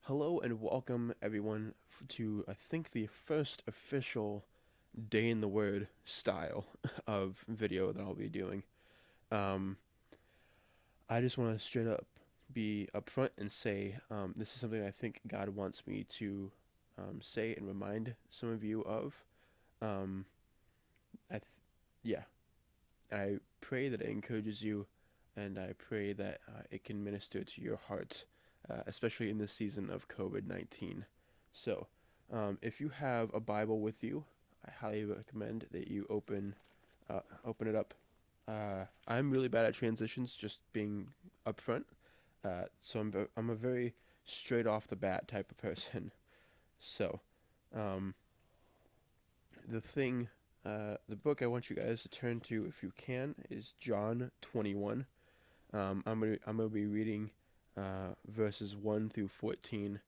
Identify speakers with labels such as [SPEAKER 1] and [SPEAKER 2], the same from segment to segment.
[SPEAKER 1] Hello and welcome everyone to I think the first official Day in the Word style of video that I'll be doing. Um, I just want to straight up be upfront and say this is something I think God wants me to say and remind some of you of. Um, I th- yeah, I pray that it encourages you, and I pray that it can minister to your heart, especially in this season of COVID-19. So, if you have a Bible with you, I highly recommend that you open it up. I'm really bad at transitions, just being upfront. I'm a very straight off the bat type of person. So, um, the thing, the book I want you guys to turn to, if you can, is John 21. I'm gonna be reading verses 1 through 14,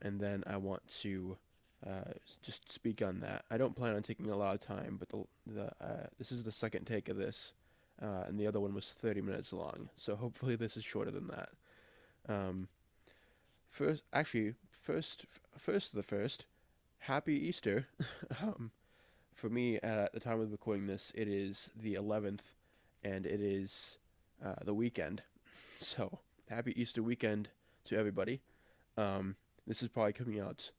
[SPEAKER 1] and then I want to just speak on that. I don't plan on taking a lot of time, but this is the second take of this, and the other one was 30 minutes long. So hopefully this is shorter than that. Um, first, actually, first of the first, Happy Easter. um, for me, at the time of recording this, it is the 11th, and it is the weekend. So, happy Easter weekend to everybody. Um, this is probably coming out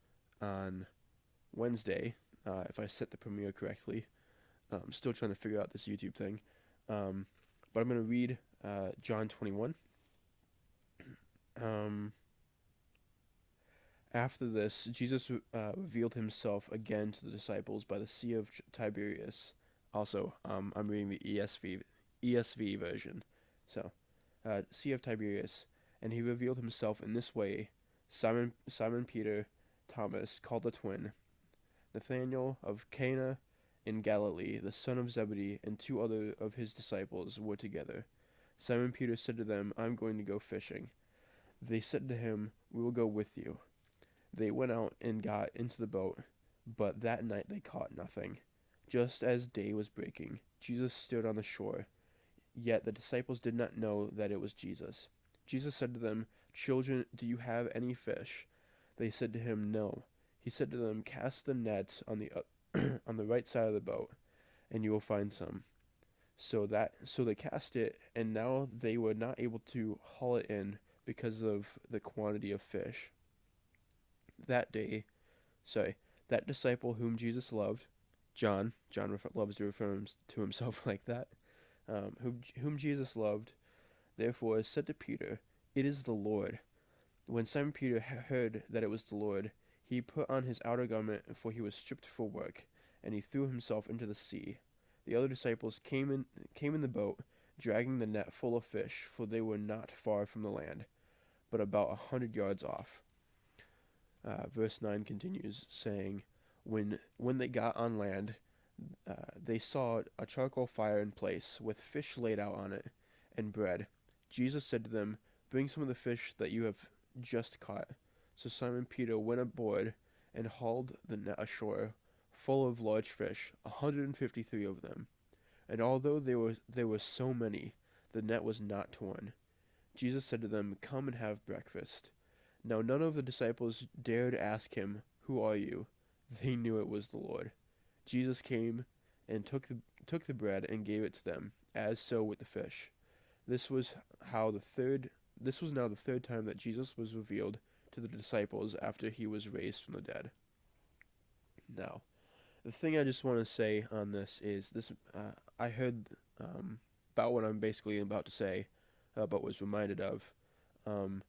[SPEAKER 1] on Wednesday, if I set the premiere correctly. I'm still trying to figure out this YouTube thing. Um, but I'm going to read John 21. Um, After this, Jesus revealed himself again to the disciples by the Sea of Tiberias. Also, I'm reading the ESV version. So, Sea of Tiberias, and he revealed himself in this way: Simon Peter, Thomas, called the twin, Nathanael of Cana in Galilee, the son of Zebedee, and two other of his disciples were together. Simon Peter said to them, "I'm going to go fishing." They said to him, "We will go with you." They went out and got into the boat, but that night they caught nothing. Just as day was breaking, Jesus stood on the shore. Yet the disciples did not know that it was Jesus. Jesus said to them, "Children, do you have any fish?" They said to him, "No." He said to them, "Cast the net on the on the right side of the boat, and you will find some." So they cast it, and now they were not able to haul it in because of the quantity of fish. That day, sorry, that disciple whom Jesus loved, John loves to refer to himself like that, whom Jesus loved, therefore said to Peter, "It is the Lord." When Simon Peter heard that it was the Lord, he put on his outer garment, for he was stripped for work, and he threw himself into the sea. The other disciples came in the boat, dragging the net full of fish, for they were not far from the land, but about 100 yards off. Verse 9 continues, saying, when they got on land, they saw a charcoal fire in place, with fish laid out on it, and bread. Jesus said to them, "Bring some of the fish that you have just caught." So Simon Peter went aboard and hauled the net ashore, full of large fish, 153 of them. And although there were so many, the net was not torn. Jesus said to them, "Come and have breakfast." Now none of the disciples dared ask him, "Who are you?" They knew it was the Lord. Jesus came and took the bread and gave it to them, as so with the fish. This was how the third this was now the third time that Jesus was revealed to the disciples after he was raised from the dead. Now, the thing I just want to say on this is this: I heard about what I'm basically about to say, but was reminded of. Um,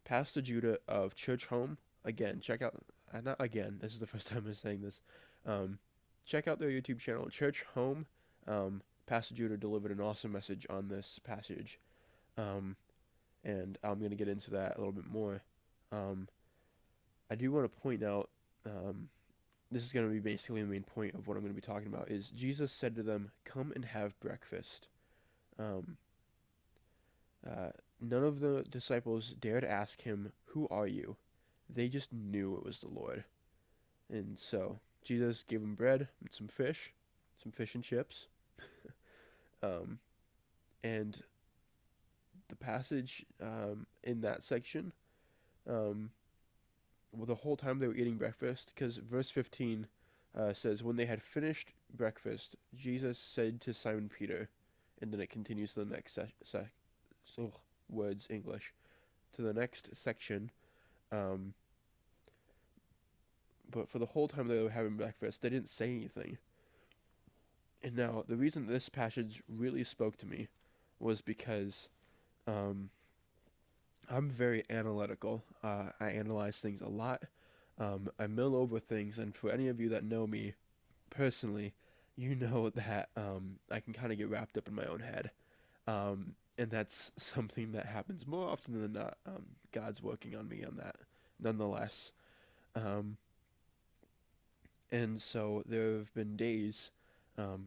[SPEAKER 1] Pastor Judah of Church Home. Again, check out. Not again. This is the first time I'm saying this. Um, Check out their YouTube channel, Church Home. Pastor Judah delivered an awesome message on this passage, um, and I'm going to get into that a little bit more. Um, I do want to point out. This is going to be basically the main point of what I'm going to be talking about. Is Jesus said to them, "Come and have breakfast." Um, uh, None of the disciples dared ask him, "Who are you?" They just knew it was the Lord. And so Jesus gave them bread and some fish and chips. Um, and the passage in that section, um, the whole time they were eating breakfast, because verse 15 says, when they had finished breakfast, Jesus said to Simon Peter, and then it continues to the next ugh, words, English, to the next section. Um, but for the whole time they were having breakfast, they didn't say anything. And now, the reason this passage really spoke to me was because um, I'm very analytical. I analyze things a lot. I mill over things, and for any of you that know me personally, you know that I can kind of get wrapped up in my own head. And that's something that happens more often than not. God's working on me on that, nonetheless. Um, and so there have been days.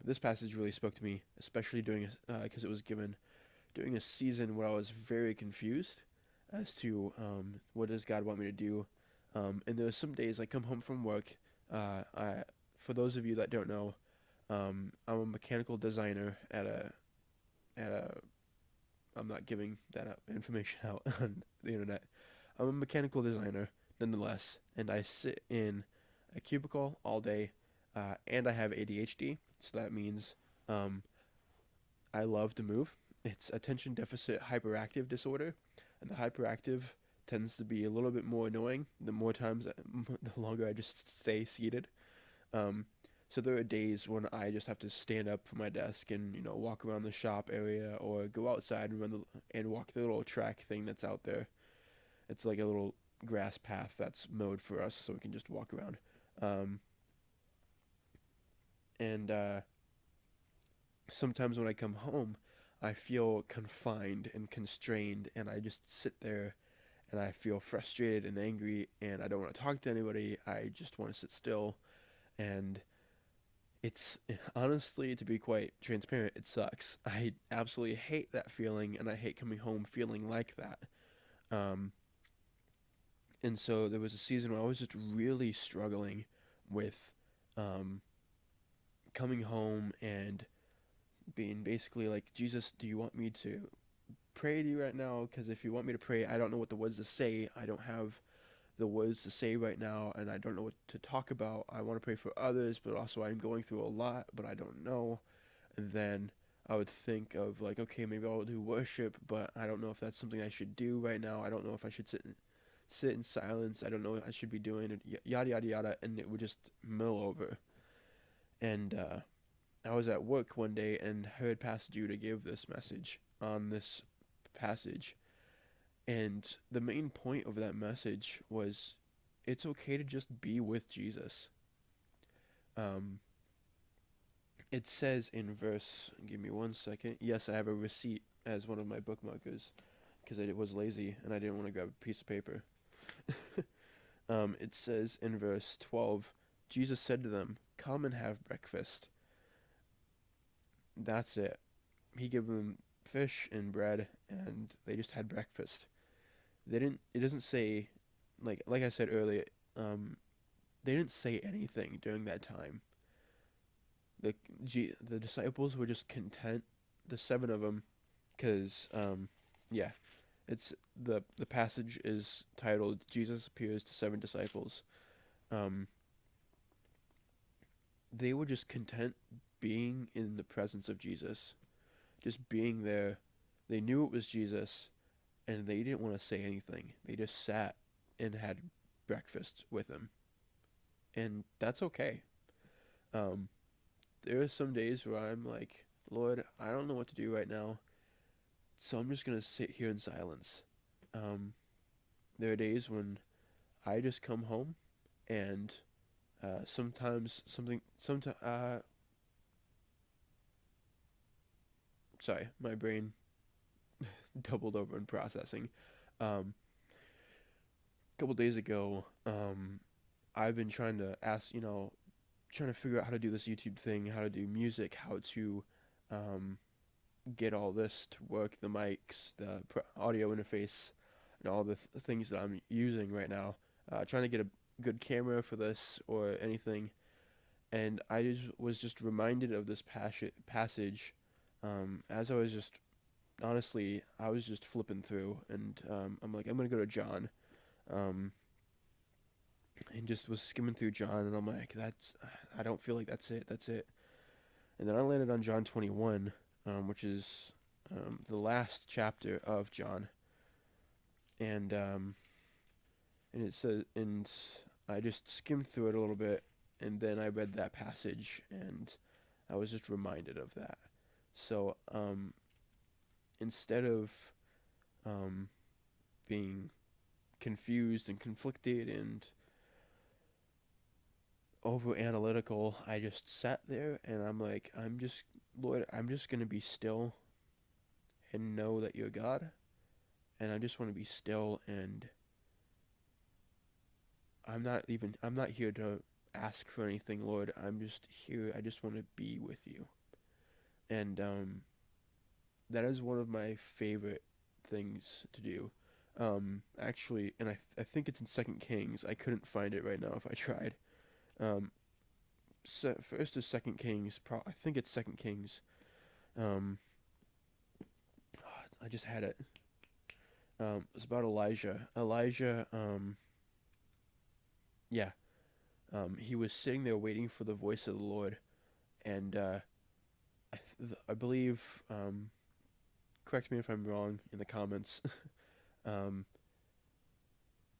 [SPEAKER 1] This passage really spoke to me, especially during because it was given during a season where I was very confused as to what does God want me to do. And there were some days I come home from work. I, for those of you that don't know, I'm a mechanical designer at a. I'm not giving that information out on the internet. I'm a mechanical designer, nonetheless, and I sit in a cubicle all day, and I have ADHD, so that means um, I love to move. It's attention deficit hyperactive disorder, and the hyperactive tends to be a little bit more annoying the more times, the longer I just stay seated. Um, so there are days when I just have to stand up from my desk and walk around the shop area or go outside and walk the little track thing that's out there. It's like a little grass path that's mowed for us, so we can just walk around. Um, and Sometimes when I come home, I feel confined and constrained, and I just sit there and I feel frustrated and angry, and I don't want to talk to anybody. I just want to sit still, and it's honestly, to be quite transparent, it sucks. I absolutely hate that feeling, and I hate coming home feeling like that. Um, and so there was a season where I was just really struggling with um, coming home and being basically like, Jesus, do you want me to pray to you right now? Because if you want me to pray, I don't know what the words to say. I don't have the words to say right now, and I don't know what to talk about. I want to pray for others, but also I'm going through a lot, but I don't know. And then I would think of like, okay, maybe I'll do worship, but I don't know if that's something I should do right now. I don't know if I should sit in silence. I don't know what I should be doing, and yada yada yada, and it would just mill over. And I was at work one day and heard Pastor Judah give this message on this passage, and the main point of that message was it's okay to just be with Jesus. Um, it says in verse, give me 1 second. Yes, I have a receipt as one of my bookmarkers because I was lazy and I didn't want to grab a piece of paper. It says in verse 12, Jesus said to them, come and have breakfast. That's it. He gave them fish and bread, and they just had breakfast. They didn't. It doesn't say, like I said earlier. Um, they didn't say anything during that time. The the disciples were just content. The seven of them, because yeah, it's the passage is titled Jesus appears to seven disciples. Um, they were just content being in the presence of Jesus, just being there. They knew it was Jesus, and they didn't want to say anything. They just sat and had breakfast with him, and that's okay. Um, there are some days where I'm like, Lord, I don't know what to do right now, so I'm just gonna sit here in silence. Um, there are days when I just come home, and sometimes something, sometimes, sorry, my brain doubled over in processing. A couple days ago, I've been trying to trying to figure out how to do this YouTube thing, how to do music, how to um, get all this to work, the mics, the audio interface, and all the things that I'm using right now. Trying to get a good camera for this or anything, and I was just reminded of this passage as I was just honestly, I was just flipping through, and I'm like, I'm gonna go to John. Um, and just was skimming through John, and I'm like, I don't feel like that's it. And then I landed on John 21, which is the last chapter of John, and it says, and I just skimmed through it a little bit, and then I read that passage, and I was just reminded of that. So instead of um, being confused and conflicted and over analytical, I just sat there and I'm like, Lord, I'm just gonna be still and know that you're God, and I just want to be still, and I'm not here to ask for anything, Lord. I'm just here. I just want to be with you, and that is one of my favorite things to do. Actually, and I think it's in Second Kings. I couldn't find it right now if I tried. Um, First is Second Kings. I think it's Second Kings. Um, I just had it. It's about Elijah. Elijah. Yeah. He was sitting there waiting for the voice of the Lord, and I believe. Correct me if I'm wrong in the comments. um,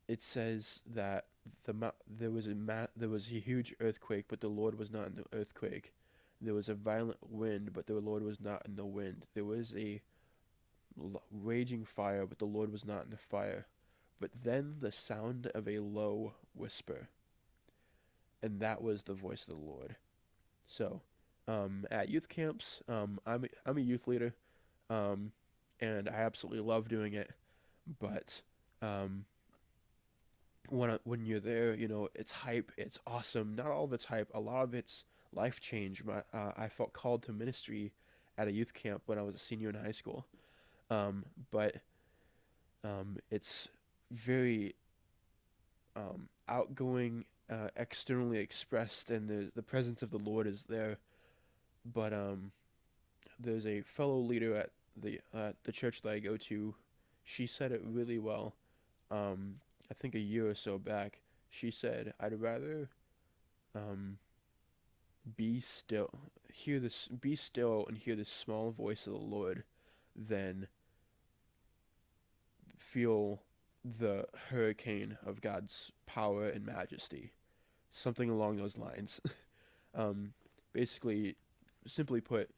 [SPEAKER 1] it says that there was a huge earthquake, but the Lord was not in the earthquake. There was a violent wind, but the Lord was not in the wind. There was a raging fire, but the Lord was not in the fire. But then the sound of a low whisper, and that was the voice of the Lord. So, at youth camps, I'm a youth leader, um, and I absolutely love doing it. But um, when you're there, it's hype, it's awesome. Not all of it's hype. A lot of it's life change. I felt called to ministry at a youth camp when I was a senior in high school. But it's very outgoing, externally expressed, and the presence of the Lord is there. But there's a fellow leader at the church that I go to. She said it really well. I think a year or so back. She said, "I'd rather um, be still and hear the small voice of the Lord, than feel the hurricane of God's power and majesty." Something along those lines. um, Basically, simply put,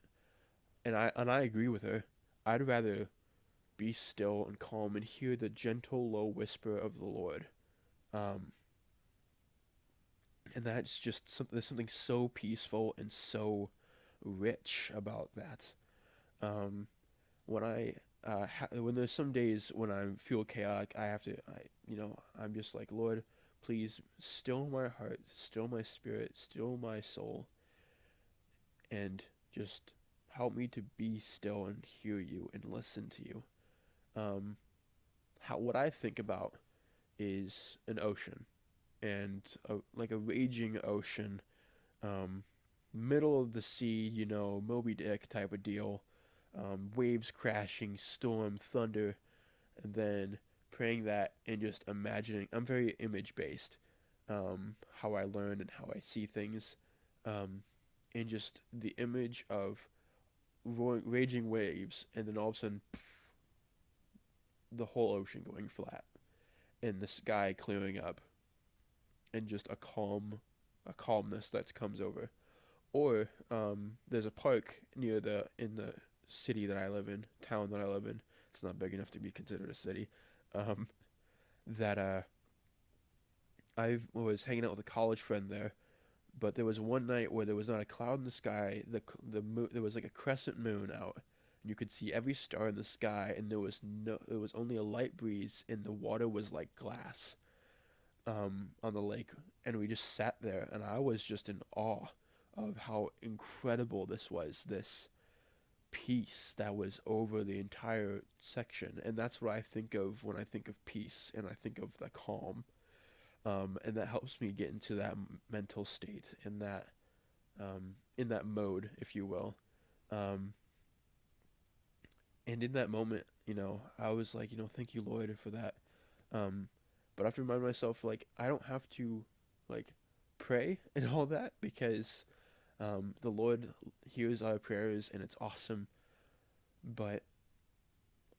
[SPEAKER 1] and I agree with her. I'd rather be still and calm and hear the gentle, low whisper of the Lord. Um, and that's just something. There's something so peaceful and so rich about that. Um, when there's some days when I feel chaotic, I'm just like, Lord, please still my heart, still my spirit, still my soul, and just help me to be still and hear you and listen to you. Um, what I think about is an ocean, and like a raging ocean, um, middle of the sea, Moby Dick type of deal, waves crashing, storm, thunder, and then praying that and just imagining. I'm very image based, how I learn and how I see things, um, and just the image of raging waves, and then all of a sudden, the whole ocean going flat, and the sky clearing up, and just a calmness that comes over. Or there's a park in the city that I live in, town that I live in. It's not big enough to be considered a city. Um, that I was hanging out with a college friend there, but there was one night where there was not a cloud in the sky. The moon, there was like a crescent moon out, and you could see every star in the sky, and there was only a light breeze, and the water was like glass on the lake, and we just sat there, and I was just in awe of how incredible this was. This peace that was over the entire section, and that's what I think of when I think of peace, and I think of the calm. And that helps me get into that mental state, in that mode, if you will. Um, and in that moment, I was like, thank you, Lord, for that. Um, but I have to remind myself, like, I don't have to. like pray and all that, because the Lord hears our prayers and it's awesome. But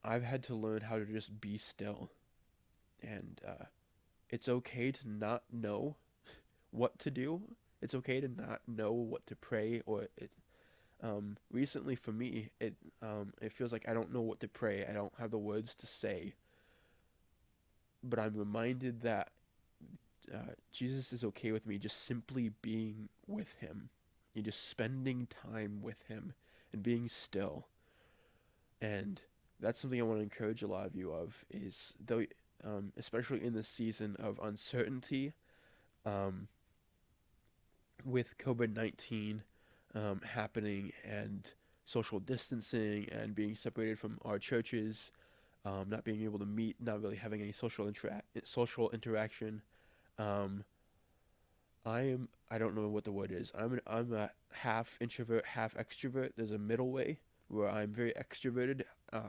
[SPEAKER 1] I've had to learn how to just be still, and it's okay to not know what to do. It's okay to not know what to pray, or recently for me, it feels like I don't know what to pray. I don't have the words to say, but I'm reminded that Jesus is okay with me just simply being with Him, and just spending time with Him and being still. And that's something I want to encourage a lot of you of is though, especially in this season of uncertainty, um, with COVID-19 happening and social distancing and being separated from our churches, not being able to meet, not really having any social interaction. Um, I don't know what the word is. I'm a half introvert, half extrovert. There's a middle way where I'm very extroverted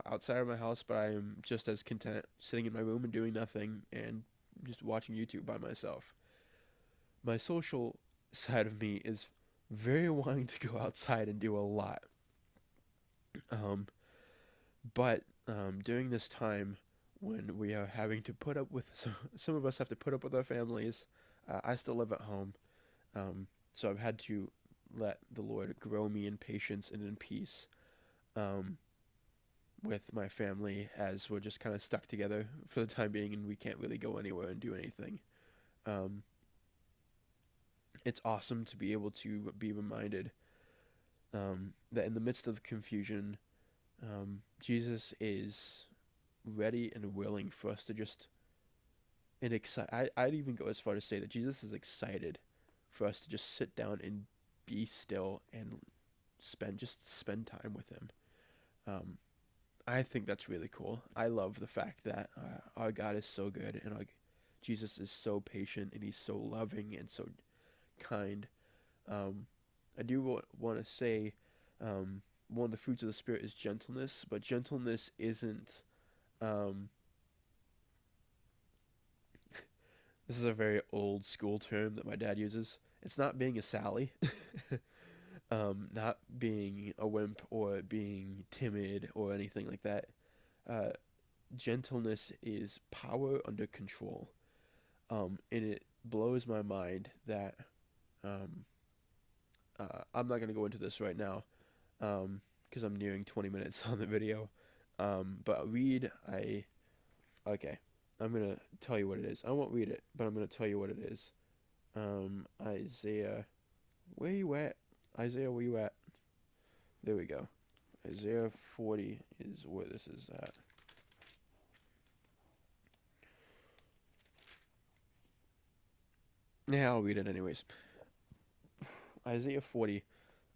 [SPEAKER 1] outside of my house, but I am just as content sitting in my room and doing nothing and just watching YouTube by myself. My social side of me is very wanting to go outside and do a lot. Um, but during this time when we are having to put up with some of us have to put up with our families, I still live at home. So I've had to let the Lord grow me in patience and in peace um, with my family as we're just kind of stuck together for the time being and we can't really go anywhere and do anything. Um, it's awesome to be able to be reminded that in the midst of confusion, Jesus is ready and willing for us to just and excite. I'd even go as far to say that Jesus is excited for us to just sit down and be still and spend time with Him. Um, I think that's really cool. I love the fact that our God is so good and our Jesus is so patient and He's so loving and so kind. Um, I do want to say one of the fruits of the Spirit is gentleness, but gentleness isn't. Um, this is a very old school term that my dad uses. It's not being a Sally, not being a wimp or being timid or anything like that. Uh, Gentleness is power under control. And it blows my mind that um, I'm not going to go into this right now because I'm nearing 20 minutes on the video. But okay, I'm going to tell you what it is. I won't read it, but I'm going to tell you what it is. Isaiah, where you at? Isaiah, where you at? There we go. Isaiah 40 is where this is at. Yeah, I'll read it anyways. Isaiah 40.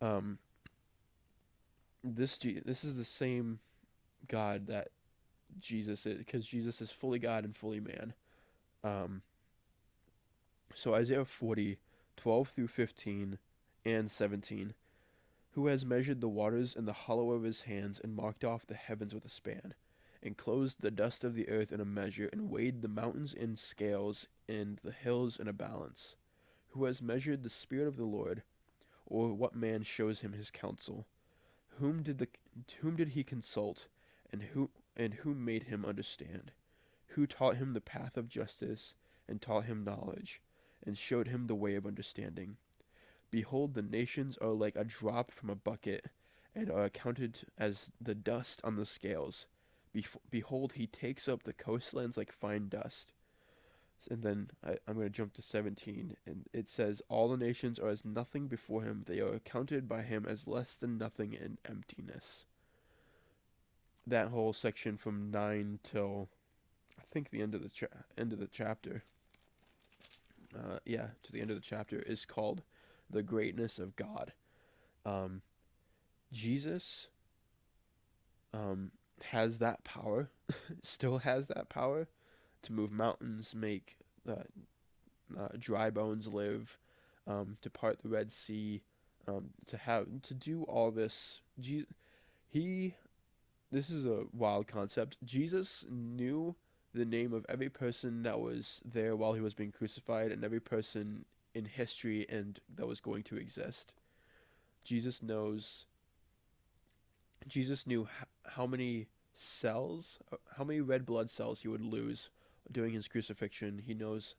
[SPEAKER 1] Um, this is the same God that Jesus is, because Jesus is fully God and fully man. Um, so Isaiah 40, 12 through 15 and 17. Who has measured the waters in the hollow of his hands and marked off the heavens with a span, and closed the dust of the earth in a measure, and weighed the mountains in scales and the hills in a balance? Who has measured the Spirit of the Lord, or what man shows him his counsel? Whom did the whom did he consult, and who made him understand? Who taught him the path of justice, and taught him knowledge, and showed him the way of understanding? Behold, the nations are like a drop from a bucket, and are accounted as the dust on the scales. Behold, he takes up the coastlands like fine dust. And then I'm going to jump to 17, and it says, all the nations are as nothing before him. They are accounted by him as less than nothing in emptiness. That whole section from 9 till I think the end of the end of the chapter. Yeah, to the end of the chapter is called the greatness of God. Um, Jesus um, has that power, still has that power to move mountains, make uh, dry bones live, to part the Red Sea, to do all this. He This is a wild concept. Jesus knew the name of every person that was there while he was being crucified and every person in history and that was going to exist. Jesus knows Jesus knew how many cells, how many red blood cells he would lose during his crucifixion. He knows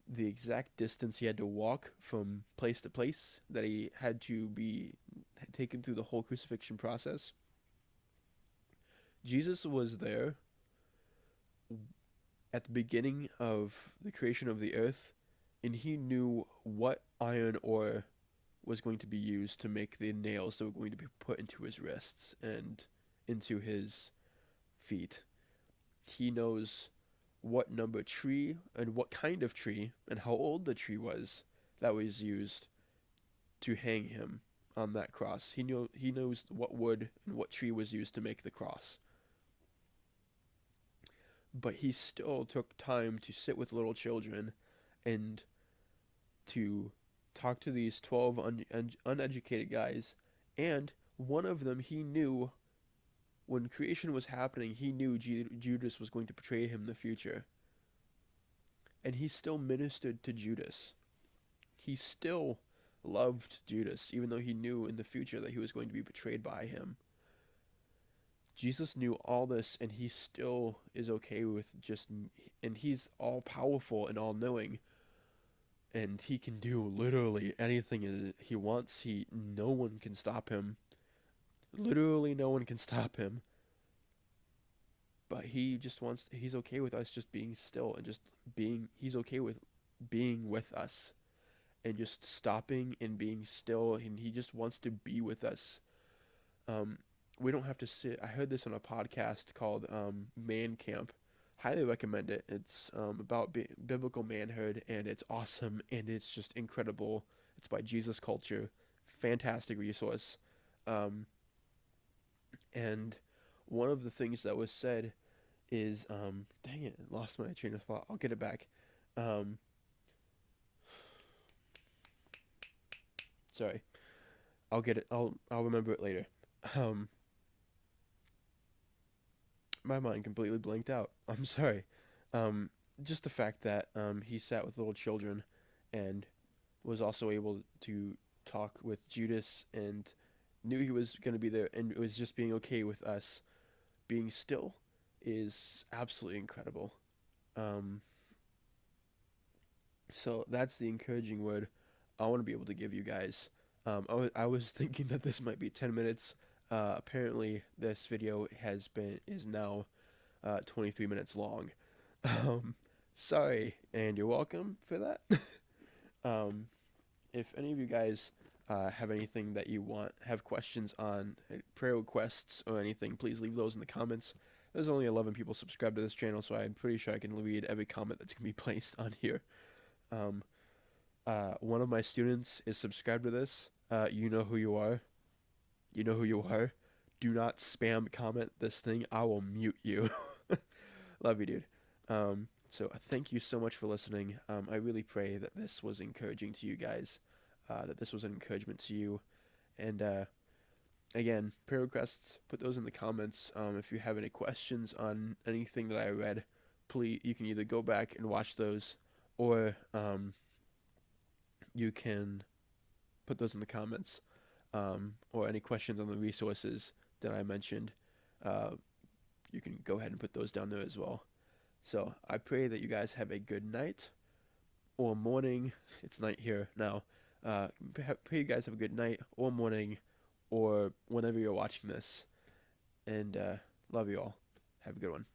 [SPEAKER 1] the exact distance he had to walk from place to place, that he had to be taken through the whole crucifixion process. Jesus was there at the beginning of the creation of the earth, and he knew what iron ore was going to be used to make the nails that were going to be put into his wrists and into his feet. He knows what number tree and what kind of tree and how old the tree was that was used to hang him on that cross. He knows what wood and what tree was used to make the cross. But he still took time to sit with little children and to talk to these 12 uneducated guys. And one of them, he knew when creation was happening, he knew Judas was going to betray him in the future. And he still ministered to Judas. He still loved Judas, even though he knew in the future that he was going to be betrayed by him. Jesus knew all this, and he still is okay with and he's all powerful and all knowing, and he can do literally anything he wants. No one can stop him. Literally, no one can stop him. But he's okay with us just being still and just he's okay with being with us and just stopping and being still, and he just wants to be with us. We don't have to sit. I heard this on a podcast called Man Camp. Highly recommend it. It's about biblical manhood, and it's awesome, and it's just incredible. It's by Jesus Culture. Fantastic resource. And one of the things that was said is, dang it, lost my train of thought. I'll get it back. Sorry. I'll get it. I'll remember it later. Um, my mind completely blanked out. I'm sorry. Um, just the fact that he sat with little children and was also able to talk with Judas and knew he was going to be there and was just being okay with us being still is absolutely incredible. Um, so that's the encouraging word I want to be able to give you guys. I was thinking that this might be 10 minutes. Apparently, this video is now 23 minutes long. Um, sorry, and you're welcome for that. um, if any of you guys have anything that have questions on prayer requests or anything, please leave those in the comments. There's only 11 people subscribed to this channel, so I'm pretty sure I can read every comment that's going to be placed on here. Um, one of my students is subscribed to this. You know who you are. You know who you are. Do not spam comment this thing. I will mute you. Love you, dude. So thank you so much for listening. I really pray that this was encouraging to you guys, that this was an encouragement to you. And again, prayer requests, put those in the comments. If you have any questions on anything that I read, please, you can either go back and watch those, or you can put those in the comments, or any questions on the resources that I mentioned. You can go ahead and put those down there as well. So I pray that you guys have a good night or morning. It's night here now. Pray you guys have a good night or morning or whenever you're watching this. And love you all. Have a good one.